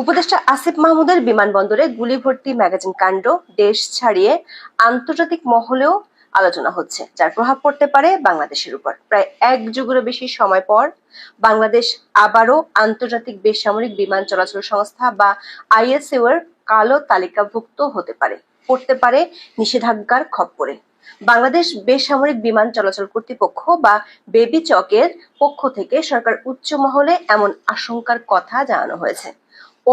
উপদেষ্টা আসিফ মাহমুদের বিমানবন্দরে গুলি ভর্তি ম্যাগাজিন কাণ্ড দেশ ছাড়িয়ে আন্তর্জাতিক মহলেও আলোচনা হচ্ছে, যার প্রভাব পড়তে পারে বাংলাদেশের উপর। প্রায় এক যুগেরও বেশি সময় পর বাংলাদেশ আবারও আন্তর্জাতিক বেসামরিক বিমান চলাচল সংস্থা বা আইএসএ এর কালো তালিকাভুক্ত পড়তে পারে নিষেধাজ্ঞার খপ্পরে। বাংলাদেশ বেসামরিক বিমান চলাচল কর্তৃপক্ষ বা বেবিচকের পক্ষ থেকে সরকার উচ্চ মহলে এমন আশঙ্কার কথা জানানো হয়েছে।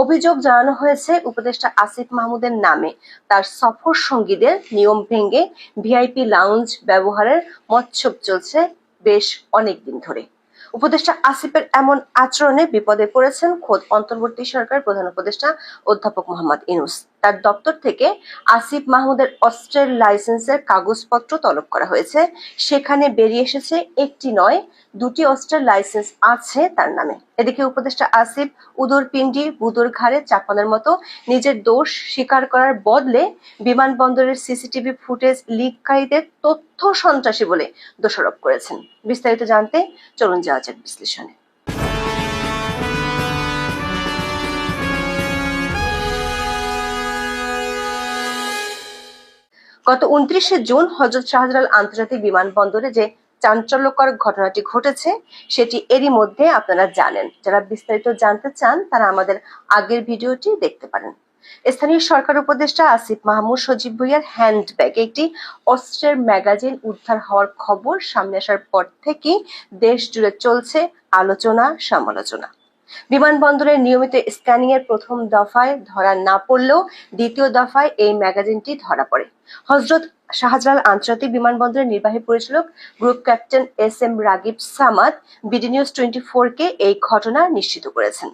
অভিযোগ জানানো হয়েছে উপদেষ্টা আসিফ মাহমুদের নামে তার সফর সঙ্গীদের নিয়ম ভেঙে ভিআইপি লাউঞ্জ ব্যবহারের মতলব চলছে বেশ অনেকদিন ধরে। উপদেষ্টা আসিফের এমন আচরণে বিপদে পড়েছেন খোদ অন্তর্বর্তী সরকার প্রধান উপদেষ্টা অধ্যাপক মোহাম্মদ ইউনূস। তার দপ্তর থেকে আসিফ মাহমুদের অস্ত্রের লাইসেন্সের কাগজপত্র তলব করা হয়েছে। সেখানে বেরিয়ে এসেছে একটি নয়, দুটি অস্ত্রের লাইসেন্স আছে তার নামে। এদিকে উপদেষ্টা আসিফ উদরপিণ্ডি বুদর ঘাড়ে চাপানোর মতো নিজের দোষ স্বীকার করার বদলে বিমানবন্দরের সিসিটিভি ফুটেজ লিককারীদের তথ্য সন্ত্রাসী বলে দোষারোপ করেছেন। বিস্তারিত জানতে চলুন যাওয়া যাক বিশ্লেষণে। গত 29শে জুন হযরত শাহজালাল আন্তর্জাতিক বিমানবন্দরে যে চাঞ্চল্যকর ঘটনাটি ঘটেছে সেটি এরই মধ্যে আপনারা জানেন। যারা বিস্তারিত জানতে চান তারা আমাদের আগের ভিডিওটি দেখতে পারেন। স্থানীয় সরকার উপদেষ্টা আসিফ মাহমুদ সজীব ভুঁইয়ার হ্যান্ডব্যাগে একটি অস্ত্রের ম্যাগাজিন উদ্ধার হওয়ার খবর সামনে আসার পর থেকেই দেশ জুড়ে চলছে আলোচনা সমালোচনা। বিমানবন্দরের নিয়মিত স্ক্যানিং এর প্রথম দফায় ধরা না পড়লেও দ্বিতীয় দফায় এই ম্যাগাজিনটি ধরা পড়ে। হযরত শাহজালাল আন্তর্জাতিক বিমানবন্দরের নির্বাহী পরিচালক group captain SM. Ragib Samad BD news 24 কে এই ঘটনা নিশ্চিত করেছেন।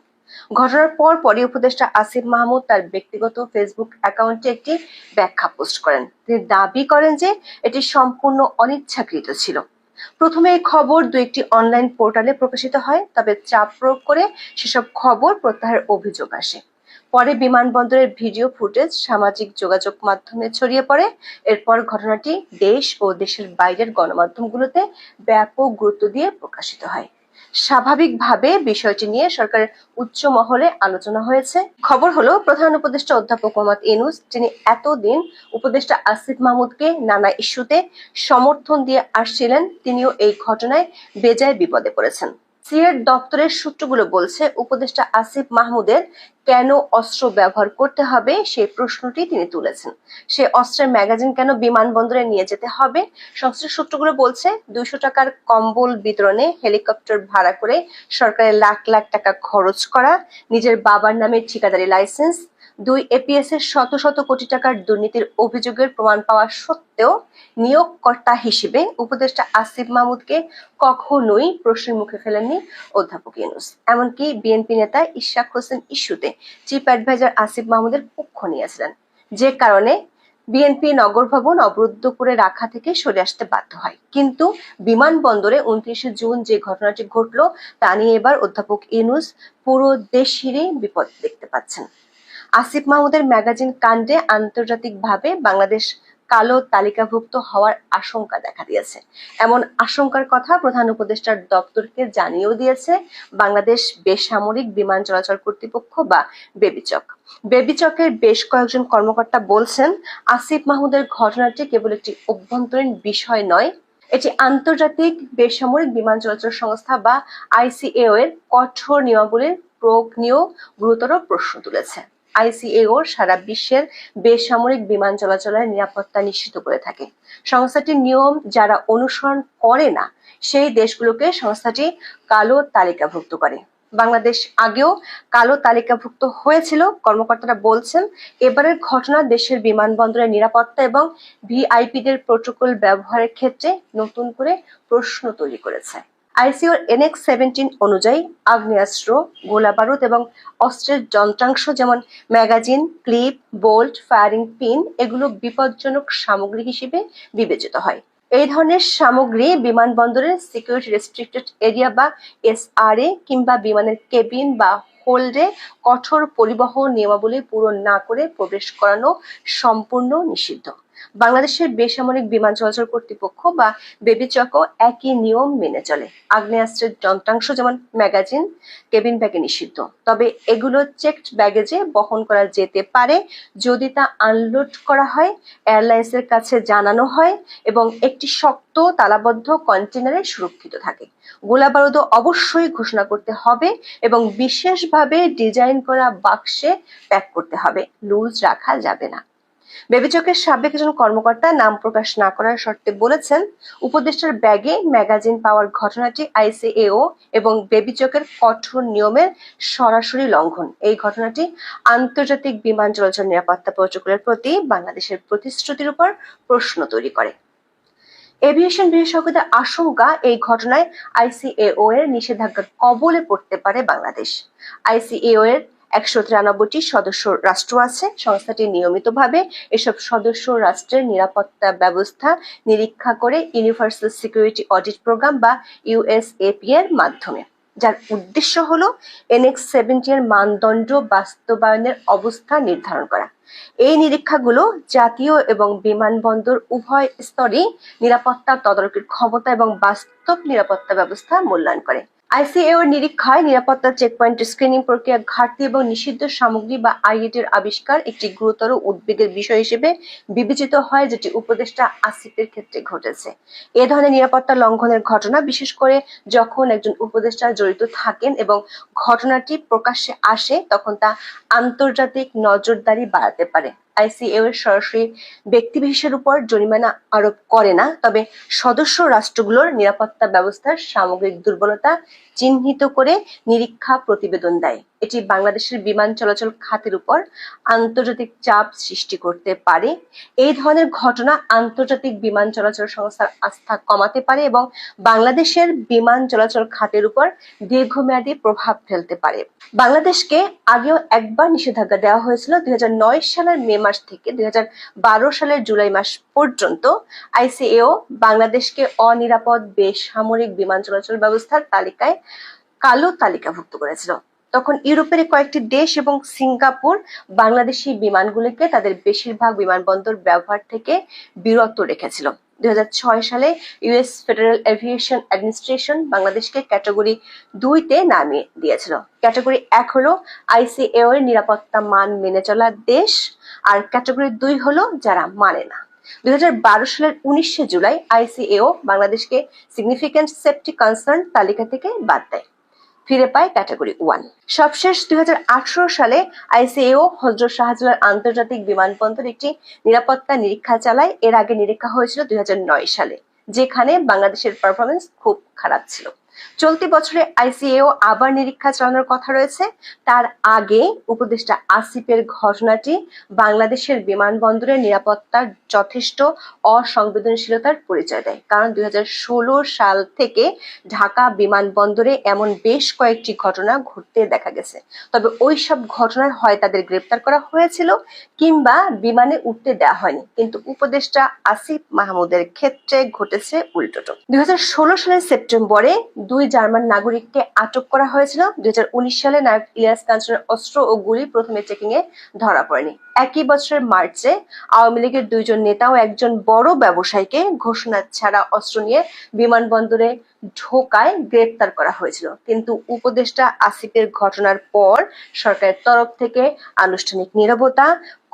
ঘটনার পরই উপদেষ্টা আসিফ মাহমুদ তার ব্যক্তিগত ফেসবুক অ্যাকাউন্টে একটি ব্যাখ্যা পোস্ট করেন। তিনি দাবি করেন যে এটি সম্পূর্ণ অনিচ্ছাকৃত ছিল। প্রথমে এই খবর দু-একটি অনলাইন পোর্টালে প্রকাশিত হয়, তবে চাপ প্রয়োগ করে সেসব খবর প্রত্যাহারের অভিযোগ আসে। পরে বিমানবন্দরের ভিডিও ফুটেজ সামাজিক যোগাযোগ মাধ্যমে ছড়িয়ে পড়ে। এরপর ঘটনাটি দেশ ও দেশের বাইরের গণমাধ্যমগুলোতে ব্যাপক গুরুত্ব দিয়ে প্রকাশিত হয়। স্বাভাবিকভাবে বিষয়টি নিয়ে সরকারের উচ্চ মহলে আলোচনা হয়েছে। খবর হলো প্রধান উপদেষ্টা অধ্যাপক মোহাম্মদ ইউনূস, যিনি এতদিন উপদেষ্টা আসিফ মাহমুদকে নানা ইস্যুতে সমর্থন দিয়ে আসছিলেন, তিনিও এই ঘটনায় বেজায় বিপদে পড়েছেন। সিএর দপ্তরের সূত্রগুলো বলছে উপদেষ্টা আসিফ মাহমুদের কেন অস্ত্র ব্যবহার করতে হবে সেই প্রশ্নটি তিনি তুলেছেন। সে অস্ত্রের ম্যাগাজিন কেন বিমানবন্দরে নিয়ে যেতে হবে? সংশ্লিষ্ট সূত্রগুলো বলছে 200 টাকার কম্বল বিতরণে হেলিকপ্টার ভাড়া করে সরকারের লাখ লাখ টাকা খরচ করা, নিজের বাবার নামে ঠিকাদারি লাইসেন্স, 2 এপিএস এর শত শত কোটি টাকার দুর্নীতির অভিযোগের প্রমাণ পাওয়া সত্ত্বেও নিয়োগকর্তা হিসেবে উপদেষ্টা আসিফ মাহমুদকে কখনোই প্রশ্নের মুখে ফেলেননি অধ্যাপক ইউনূস। এমনকি বিএনপি নেতা ইশরাক হোসেন ইস্যুতে চিফ অ্যাডভাইজার আসিফ মাহমুদের পক্ষ নিয়েছিলেন, যে কারণে বিএনপি নগর ভবন অবরুদ্ধ করে রাখা থেকে সরে আসতে বাধ্য হয়। কিন্তু বিমানবন্দরে 29শে জুন যে ঘটনাটি ঘটলো তা নিয়ে এবার অধ্যাপক ইউনূস পুরো দেশেরই বিপদ দেখতে পাচ্ছেন। আসিফ মাহমুদের ম্যাগাজিন কাণ্ডে আন্তর্জাতিকভাবে বাংলাদেশ কালো তালিকাভুক্ত হওয়ার আশঙ্কা দেখা দিয়েছে। এমন আশঙ্কার কথা প্রধান উপদেষ্টার দপ্তরকে জানিয়েও দিয়েছে বাংলাদেশ বেসামরিক বিমান চলাচল কর্তৃপক্ষ বা বেবিচক। বেবিচকের বেশ কয়েকজন কর্মকর্তা বলছেন, আসিফ মাহমুদের ঘটনাটি কেবল একটি অভ্যন্তরীণ বিষয় নয়, এটি আন্তর্জাতিক বেসামরিক বিমান চলাচল সংস্থা বা আইসিএও এর কঠোর নিয়মাবলীর প্রয়োগ নিয়েও গুরুতর প্রশ্ন তুলেছে। আইসিএও সারা বিশ্বের বেসামরিক বিমান চলাচলের নিরাপত্তা নিশ্চিত করে থাকে। সংস্থাটির নিয়ম যারা অনুসরণ করে না সেই দেশগুলোকে সংস্থাটি কালো তালিকাভুক্ত করে। বাংলাদেশ আগেও কালো তালিকাভুক্ত হয়েছিল। কর্মকর্তারা বলছেন, এবারের ঘটনা দেশের বিমানবন্দরের নিরাপত্তা এবং ভিআইপিদের প্রোটোকল ব্যবহারের ক্ষেত্রে নতুন করে প্রশ্ন তৈরি করেছে। আইসিওর NX-17 অনুযায়ী আগ্নেয়াস্ত্র, গোলাবারুদ এবং অস্ত্রের যন্ত্রাংশ যেমন magazine, clip, bolt, firing pin এগুলো বিপজ্জনক সামগ্রী হিসেবে বিবেচিত হয়। এই ধরনের সামগ্রী বিমানবন্দরের সিকিউরিটি রেস্ট্রিক্টেড এরিয়া বা SRA কিংবা বিমানের কেবিন বা হোল্ডে কঠোর পরিবহন নিয়মাবলী পূরণ না করে প্রবেশ করানো সম্পূর্ণ নিষিদ্ধ। বাংলাদেশের বেসামরিক বিমান চলাচল কর্তৃপক্ষ বা বেবিচকও একই নিয়ম মেনে চলে। আগ্নেয়াস্ত্রের যন্ত্রাংশ যেমন ম্যাগাজিন কেবিন ব্যাগে নিষিদ্ধ, তবে এগুলো চেকড ব্যাগেজে বহন করা যেতে পারে যদি তা আনলোড করা হয়, এয়ারলাইন্সের কাছে জানানো হয় এবং একটি শক্ত তালাবদ্ধ কন্টেনারে সুরক্ষিত থাকে। গোলাবারুদও অবশ্যই ঘোষণা করতে হবে এবং বিশেষভাবে ডিজাইন করা বাক্সে প্যাক করতে হবে, লুজ রাখা যাবে না। বেবিচকের সাবেক একজন কর্মকর্তা নাম প্রকাশ না করার শর্তে বলেছেন, উপদেষ্টার ব্যাগে ম্যাগাজিন পাওয়ার ঘটনাটি আইসিএও এবং বেবিচকের কঠোর নিয়মের সরাসরি লঙ্ঘন। এই ঘটনাটি আন্তর্জাতিক বিমান চলাচল নিরাপত্তা প্রটোকলের প্রতি বাংলাদেশের প্রতিশ্রুতির উপর প্রশ্ন তৈরি করে। এভিয়েশন বিশেষজ্ঞদের আশঙ্কা, এই ঘটনায় আইসিএও এর নিষেধাজ্ঞার কবলে পড়তে পারে বাংলাদেশ। আইসিএও এর 193টি সদস্য রাষ্ট্র আছে। সংস্থাটি নিয়মিতভাবে এসব সদস্য রাষ্ট্রের নিরাপত্তা ব্যবস্থা নিরীক্ষা করে ইউনিভার্সাল সিকিউরিটি অডিট প্রোগ্রাম বা ইউএসএপি এর মাধ্যমে, যার উদ্দেশ্য হলো NX 70 এর মানদণ্ড বাস্তবায়নের অবস্থা নির্ধারণ করা। এই নিরীক্ষাগুলো জাতীয় এবং বিমানবন্দর উভয় স্তরেই নিরাপত্তা তদারকির ক্ষমতা এবং বাস্তব নিরাপত্তা ব্যবস্থা মূল্যায়ন করে। আইসিএও নিরীক্ষায় নিরাপত্তা চেকপয়েন্ট স্ক্রিনিং প্রক্রিয়া ঘাটতি এবং নিষিদ্ধ সামগ্রী বা আইইটির আবিষ্কার একটি গুরুতর উদ্বেগের বিষয় হিসেবে বিবেচিত হয়, যেটি উপদেষ্টা আসিফের ক্ষেত্রে ঘটেছে। এ ধরনের নিরাপত্তা লঙ্ঘনের ঘটনা, বিশেষ করে যখন একজন উপদেষ্টা জড়িত থাকেন এবং ঘটনাটি প্রকাশ্যে আসে, তখন তা আন্তর্জাতিক নজরদারি বাড়াতে পারে। আইসিএও এর সরাসরি ব্যক্তিবিশেষের উপর জরিমানা আরোপ করে না, তবে সদস্য রাষ্ট্রগুলোর নিরাপত্তা ব্যবস্থার সামগ্রিক দুর্বলতা চিহ্নিত করে নিরীক্ষা প্রতিবেদন দেয়। এটি বাংলাদেশের বিমান চলাচল খাতের উপর আন্তর্জাতিক চাপ সৃষ্টি করতে পারে। এই ধরনের ঘটনা আন্তর্জাতিক বিমান চলাচল সংস্থার আস্থা কমাতে পারে এবং বাংলাদেশের বিমান চলাচল খাতের উপর দীর্ঘমেয়াদী প্রভাব ফেলতে পারে। বাংলাদেশকে আগেও একবার নিষেধাজ্ঞা দেওয়া হয়েছিল 2009 সালের মে মাস থেকে 2012 সালের জুলাই মাস পর্যন্ত। আইসিএও বাংলাদেশকে অনিরাপদ বেসামরিক বিমান চলাচল ব্যবস্থার তালিকায় কালো তালিকাভুক্ত করেছিল। তখন ইউরোপের কয়েকটি দেশ এবং সিঙ্গাপুর বাংলাদেশি বিমানগুলোকে তাদের বেশিরভাগ বিমানবন্দর ব্যবহার থেকে বিরত রেখেছিল। 2006 সালে ইউএস ফেডারেল এভিয়েশন অ্যাডমিনিস্ট্রেশন বাংলাদেশকে ক্যাটাগরি 2-তে নামিয়ে দিয়েছিল। ক্যাটাগরি 1 হলো আইসিএও এর নিরাপত্তা মান মেনে চলা দেশ, আর ক্যাটাগরি 2 হলো যারা মানে না। 2012 সালের 19 জুলাই আইসিএও বাংলাদেশকে সিগনিফিক্যান্ট সেফটি কনসার্ন তালিকা থেকে বাদ দেয়, ফিরে পায় ক্যাটাগরি 1। সবশেষ 2018 সালে আইসিএও হযরত শাহজালাল আন্তর্জাতিক বিমানবন্দর একটি নিরাপত্তা নিরীক্ষা চালায়। এর আগে নিরীক্ষা হয়েছিল 2009 সালে, যেখানে বাংলাদেশের পারফরমেন্স খুব খারাপ ছিল। চলতি বছরে আইসিএও আবার নিরীক্ষা চালানোর কথা রয়েছে। তার আগে উপদেষ্টা আসিফের ঘটনাটি বাংলাদেশের বিমানবন্দরের নিরাপত্তার যথেষ্ট অসংবেদনশীলতার পরিচয় দেয়, কারণ 2016 সাল থেকে ঢাকা বিমানবন্দরে এমন বেশ কয়েকটি ঘটনা ঘটতে দেখা গেছে। তবে ওই সব ঘটনায় হয় তাদের গ্রেপ্তার করা হয়েছিল কিংবা বিমানে উঠতে দেওয়া হয়নি, কিন্তু উপদেষ্টা আসিফ মাহমুদের ক্ষেত্রে ঘটেছে উল্টোটো। 2016 সালের সেপ্টেম্বরে 2 জার্মান নাগরিককে আটক করা হয়েছিল। 2019 সালে নায়ক ইলিয়াস কাঞ্চনের অস্ত্র ও গুলি প্রথমে চেকিং এ ধরা পড়েনি। একই বছরের মার্চে আওয়ামী লীগের 2 জন নেতা ও একজন বড় ব্যবসায়ীকে ঘোষণা ছাড়া অস্ত্র নিয়ে বিমানবন্দরে ঢোকায় গ্রেপ্তার করা হয়েছিল, কিন্তু উপদেষ্টা আসিফের ঘটনার পর সরকারের তরফ থেকে আনুষ্ঠানিক নীরবতা,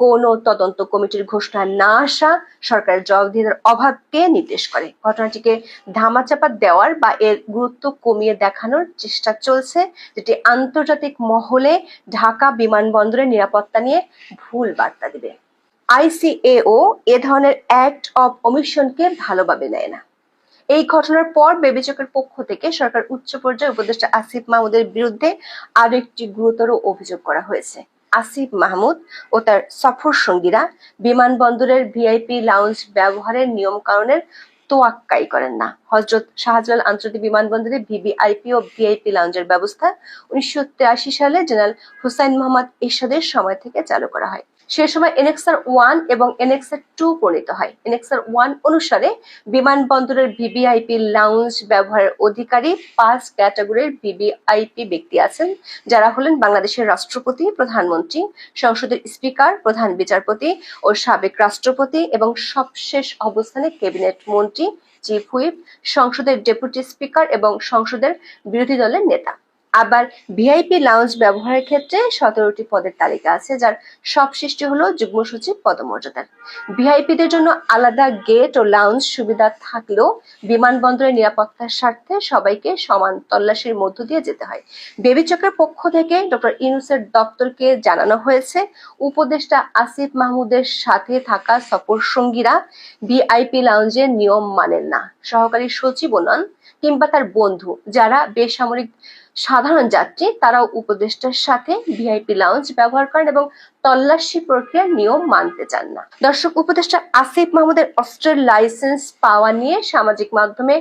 কোনো তদন্ত কমিটির ঘোষণা না আসা সরকারের জবাবদিহিতার অভাবকে নির্দেশ করে। ঘটনাটিকে ধামাচাপা দেওয়ার বা এর গুরুত্ব কমিয়ে দেখানোর চেষ্টা চলছে, যেটি আন্তর্জাতিক মহলে ঢাকা বিমানবন্দরের নিরাপত্তা নিয়ে ভুল বার্তা দিবে। আইসিএও এ ধরনের অ্যাক্ট অব ওমিশনকে ভালোভাবে নেয় না। এই ঘটনার পর বেবিচকের পক্ষ থেকে সরকার উচ্চ পর্যায়ে উপদেষ্টা আসিফ মাহমুদের বিরুদ্ধে আরো একটি গুরুতর অভিযোগ করা হয়েছে। আসিফ মাহমুদ ও তার সফর সঙ্গীরা বিমানবন্দরের ভিআইপি লাউঞ্জ ব্যবহারের নিয়ম কানুনের তোয়াক্কাই করেন না। হযরত শাহজালাল আন্তর্জাতিক বিমানবন্দরে ভিভিআইপি ও ভিআইপি লাউঞ্জের ব্যবস্থা 1983 সালে জেনারেল হুসাইন মোহাম্মদ এরশাদের সময় থেকে চালু করা হয়। সে সময় এনএক্সআর 1 এবং এনএক্সআর 2 প্রণীত হয়। এনএক্সআর 1 অনুসারে বিমানবন্দরের ভিভিআইপি লাউঞ্জ ব্যবহারের অধিকারী 5 ক্যাটাগরির ভিভিআইপি ব্যক্তি আছেন, যারা হলেন বাংলাদেশের রাষ্ট্রপতি, প্রধানমন্ত্রী, সংসদের স্পিকার, প্রধান বিচারপতি ও সাবেক রাষ্ট্রপতি এবং সবশেষ অবস্থানে ক্যাবিনেট মন্ত্রী, চিফ হুইপ, সংসদের ডেপুটি স্পিকার এবং সংসদের বিরোধী দলের নেতা। আবার ভিআইপি লাউঞ্জ ব্যবহারের ক্ষেত্রে 17টি পদের তালিকা আছে, যার সবশেষটি হলো যুগ্ম সচিব পদমর্যাদার। ভিআইপিদের জন্য আলাদা গেট ও লাউঞ্জ সুবিধা থাকলেও বিমানবন্দরের নিরাপত্তার স্বার্থে সবাইকে সমান তল্লাশির মধ্য দিয়ে যেতে হয়। বেবি চকের পক্ষ থেকে ডক্টর ইউনূসের দপ্তরকে জানানো হয়েছে, উপদেষ্টা আসিফ মাহমুদের সাথে থাকা সফর সঙ্গীরা ভিআইপি লাউঞ্জের নিয়ম মানেন না। সহকারী সচিবও নন কিংবা তার বন্ধু যারা বেসামরিক সাধারণ যাত্রী, তারাও উপদেষ্টার সাথে ভিআইপি লাউঞ্জ ব্যবহার করেন এবং তল্লাশি প্রক্রিয়ার নিয়ম মানতে চান না। দর্শক, উপদেষ্টা আসিফ মাহমুদের অস্ত্রের লাইসেন্স পাওয়া নিয়ে সামাজিক মাধ্যমে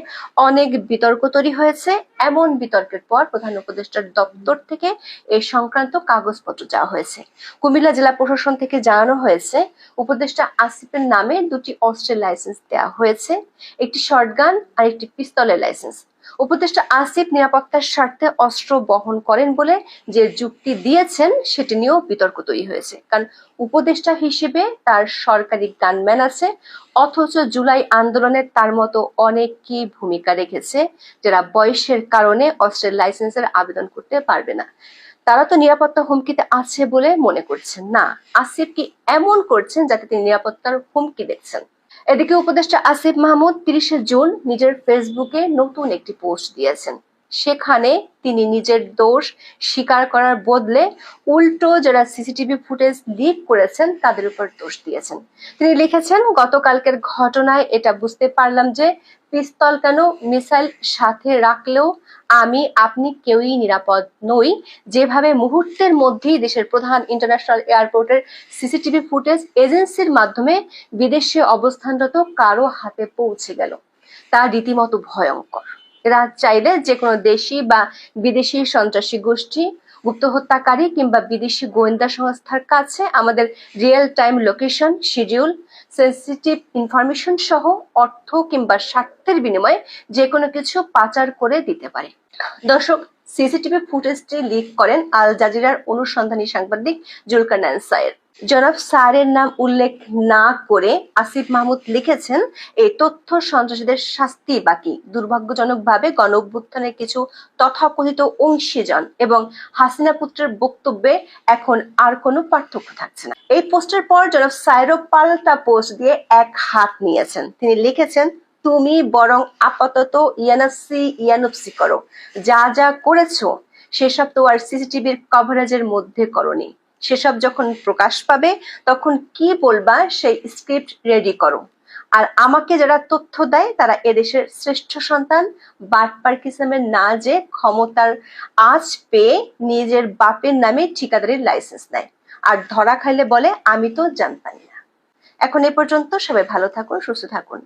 অনেক বিতর্ক তৈরি হয়েছে। এমন বিতর্কের পর প্রধান উপদেষ্টার দপ্তর থেকে এই সংক্রান্ত কাগজপত্র চাওয়া হয়েছে। কুমিল্লা জেলা প্রশাসন থেকে জানানো হয়েছে, উপদেষ্টা আসিফের নামে 2টি অস্ত্রের লাইসেন্স দেওয়া হয়েছে, একটি শর্টগান আর একটি পিস্তলের লাইসেন্স। উপদেষ্টা আসিফ নিরাপত্তার স্বার্থে অস্ত্র বহন করেন বলে যে যুক্তি দিয়েছেন সেটি নিয়েও বিতর্ক তৈরি হয়েছে, কারণ উপদেষ্টা হিসেবে তার সরকারি গানম্যান আছে, অথচ জুলাই আন্দোলনে তার মতো অনেকই ভূমিকা রেখেছে যারা বয়সের কারণে অস্ত্রের লাইসেন্সের আবেদন করতে পারবে না। তারা তো নিরাপত্তা হুমকিতে আছে বলে মনে করছেন না, আসিফ কি এমন করছেন যাতে তিনি নিরাপত্তার হুমকি দেখছেন। এদিকে উপদেষ্টা আসিফ মাহমুদ 30শে জুন নিজের ফেসবুকে নতুন একটি পোস্ট দিয়েছেন। সেখানে তিনি নিজের দোষ স্বীকার করার বদলে উল্টো যারা সিসিটিভি ফুটেজ লিক করেছেন তাদের উপর দোষ দিয়েছেন। তিনি লিখেছেন, গতকালকের ঘটনায় এটা বুঝতে পারলাম যে পিস্তল কেন, মিসাইল সাথে রাখলেও আমি আপনি কেউই নিরাপদ নই। যেভাবে মুহূর্তের মধ্যেই দেশের প্রধান ইন্টারন্যাশনাল এয়ারপোর্টের সিসিটিভি ফুটেজ এজেন্সির মাধ্যমে বিদেশে অবস্থানরত কারো হাতে পৌঁছে গেল, তা রীতিমতো ভয়ঙ্কর। এরা চাইলে যে কোনো দেশি বা বিদেশি সন্ত্রাসী গোষ্ঠী, গুপ্ত হত্যাকারী কিংবা বিদেশি গোয়েন্দা সংস্থার কাছে আমাদের real time location, schedule, sensitive information সহ অর্থ কিংবা স্বার্থের বিনিময়ে যে কোনো কিছু পাচার করে দিতে পারে। দর্শক, সিসিটিভি ফুটেজটি লিক করেন আল জাজিরার অনুসন্ধানী সাংবাদিক জুলকারনাইন সায়ের। জনাব সায়ের নাম উল্লেখ না করে আসিফ মাহমুদ লিখেছেন, এই তথ্য সন্ত্রাসীদের শাস্তি বাকি। দুর্ভাগ্যজনকভাবে গণ অভ্যুত্থানের কিছু তথাকথিত অংশীজন এবং হাসিনা পুত্রের বক্তব্যে এখন আর কোনো পার্থক্য থাকছে না। এই পোস্টের পর জনাব সায়েরও পাল্টা পোস্ট দিয়ে এক হাত নিয়েছেন। তিনি লিখেছেন, তুমি বরং আপাতত ইয়ানুপসি করো, যা যা করেছো সেসব তো আর সিসিটিভির কভারেজের মধ্যে করনি। সেসব যখন প্রকাশ পাবে তখন কি বলবা সেই স্ক্রিপ্ট রেডি করো। আর আমাকে যারা তথ্য দেয় তারা এদেশের শ্রেষ্ঠ সন্তান, বাটপার কিসেমের না যে ক্ষমতার আজ পেয়ে নিজের বাপের নামে ঠিকাদারির লাইসেন্স নেয়, আর ধরা খাইলে বলে আমি তো জানতাম না। এখন এ পর্যন্ত, সবাই ভালো থাকুন, সুস্থ থাকুন।